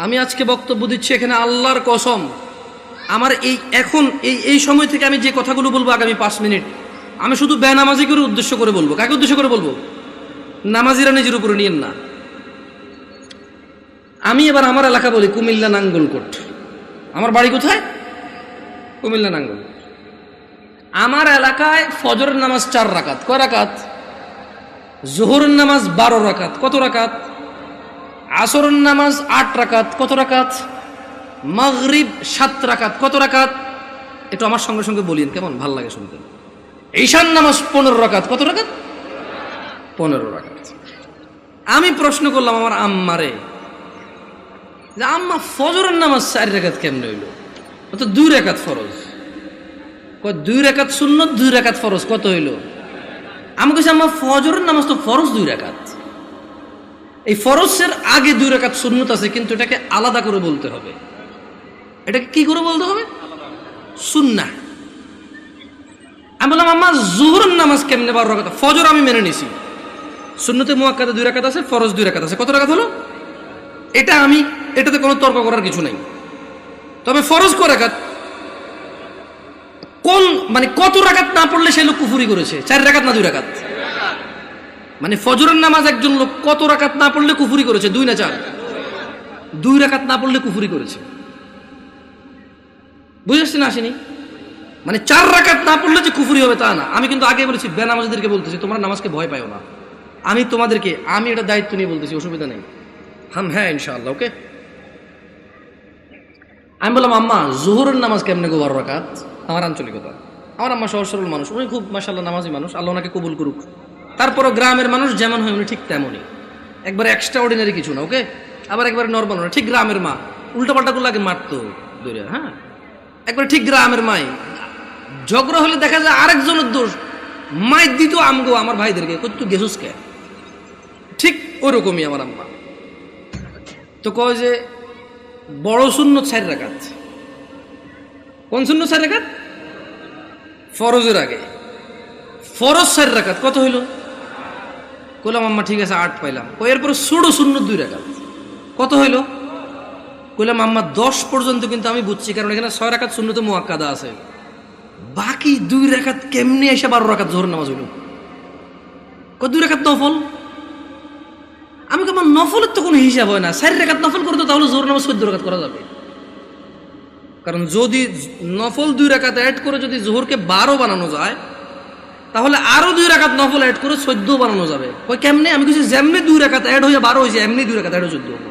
আমি আজকে বক্তব্য দিচ্ছি এখানে আল্লাহর কসম, আমার এই সময় থেকে আমি যে কথাগুলো বলবো আগামী 5 মিনিট, আমি শুধু বেনামাজিকে উদ্দেশ্য করে বলবো। কাকে উদ্দেশ্য করে বলবো? নামাজিরা নিজের উপরে নিয়েন না। আমি এবার আমার এলাকা বলি কুমিল্লা নাঙ্গলকোট। আমার বাড়ি কোথায়? কুমিল্লা নাঙ্গলকোট। আমার এলাকায় ফজরের নামাজ 4 রাকাত। কয় রাকাত? জোহরের নামাজ 12 রাকাত। কত রাকাত? আসরের নামাজ 8 রাকাত। কত রাকাত? মাগরিব 7 রাকাত। কত রাকাত? একটু আমার সঙ্গে সঙ্গে বলিন, কেমন ভাল লাগে শুনতে। ঈশার নামাজ 15 রাকাত। কত রাকাত? 15 রাকাত। আমি প্রশ্ন করলাম আমার আম্মারে, যে আম্মা ফজরের নামাজ 4 রাকাত কেমনে হইল? তো 2 রাকাত ফরজ। 2 রাকাত সুন্নত, 2 রাকাত ফরজ। কত হইল? আমি কইছি আম্মা ফজরের নামাজ তো ফরজ 2 রাকাত। এই ফরজের আগে 2 রাকাত সুন্নত আছে, কিন্তু এটাকে আলাদা করে বলতে হবে। এটাকে কি করে বলতে হবে? সুন্নাহ। আমি বললাম আম্মা জোহরের নামাজ কেমনে 12 রাকাত? ফজর আমি মেনে নিছি, সুন্নতে মুআক্কাদা 2 রাকাত আছে, ফরজ 2 রাকাত আছে। কত রাকাত হলো? এটাতে কোনো তর্ক করার কিছু নাই। তবে ফরজ কয় রাকাত? মানে কত রাকাত না পড়লে সে লোক কুফরি করেছে? 4 রাকাত না 2 রাকাত? মানে ফজরের নামাজ একজন লোক কত রাকাত না পড়লে কুফরি করেছে? 2 না 4? 2 রাকাত না পড়লে কুফরি করেছে। বুঝেছি না? আসেনি? মানে 4 রাকাত না পড়লে যে কুফরি হবে তা না। আমি কিন্তু আগে বলেছি, বেনামাজিদেরকে বলতেছি তোমরা নামাজকে ভয় পাও না। আমি এটা দায়িত্ব নিয়ে বলতেছি, অসুবিধা নেই। হ্যাঁ ইনশাআল্লাহ, ওকে। আমি বললাম আম্মা জোহরের নামাজ কেমনে গো 12 রাকাত? আমার আঞ্চলিকতা। আমার আম্মা সহজ সরল মানুষ, উনি খুব মাশাআল্লাহ নামাজি মানুষ, আল্লাহ ওনাকে কবুল করুক। তারপরও গ্রামের মানুষ যেমন হয় উনি ঠিক তেমনই, একবারে এক্সট্রা অর্ডিনারি কিছু না, ওকে। আবার একবারে নর্মাল না, ঠিক গ্রামের মা। উল্টাপাল্টা গুলো আগে মারতো দূরে, হ্যাঁ, একবারে ঠিক গ্রামের মাই। ঝগড়া হলে দেখা যায় আরেকজনের দোষ, মাইর দিত আমগো আমার ভাইদেরকে, তুই গেছুস কে? ঠিক ওরকমই আমার আম্মা। তো কয় যে বড় সুন্নত 4 রাকাত। কোন সুন্নত 4 রাকাত? ফরজের আগে। ফরজ 4 রাকাত। কত হইল? কইলাম আম্মা ঠিক আছে 8 পাইলাম। এরপরে ছোট সুন্নত 2 রাকাত। কত হইল? কইলাম আম্মা 10 পর্যন্ত কিন্তু আমি বুঝছি, কারণ এখানে 6 রাকাত সুন্নতে মুআক্কাদা আছে। বাকি 2 রাকাত কেমনে এসে 12 রাকাত জোহর নামাজ হইল? 2 রাকাত নফল। আমি আমার নফলের তো কোনো হিসাব হয় না। 4 রাকাত নফল করতো তাহলে জোহর নামাজ 14 রাকাত করা যাবে। কারণ যদি নফল 2 রাকাত অ্যাড করে যদি জোহরকে 12 বানানো যায়, তাহলে আরো 2 রাকাত নফল অ্যাড করে 14 বানানো যাবে। কেমনে? আমি কিছু যেমনি 2 রাকাত অ্যাড হয়ে 12 হয়েছে, এমনি 2 রাকাত অ্যাড হয়ে 14 হবো।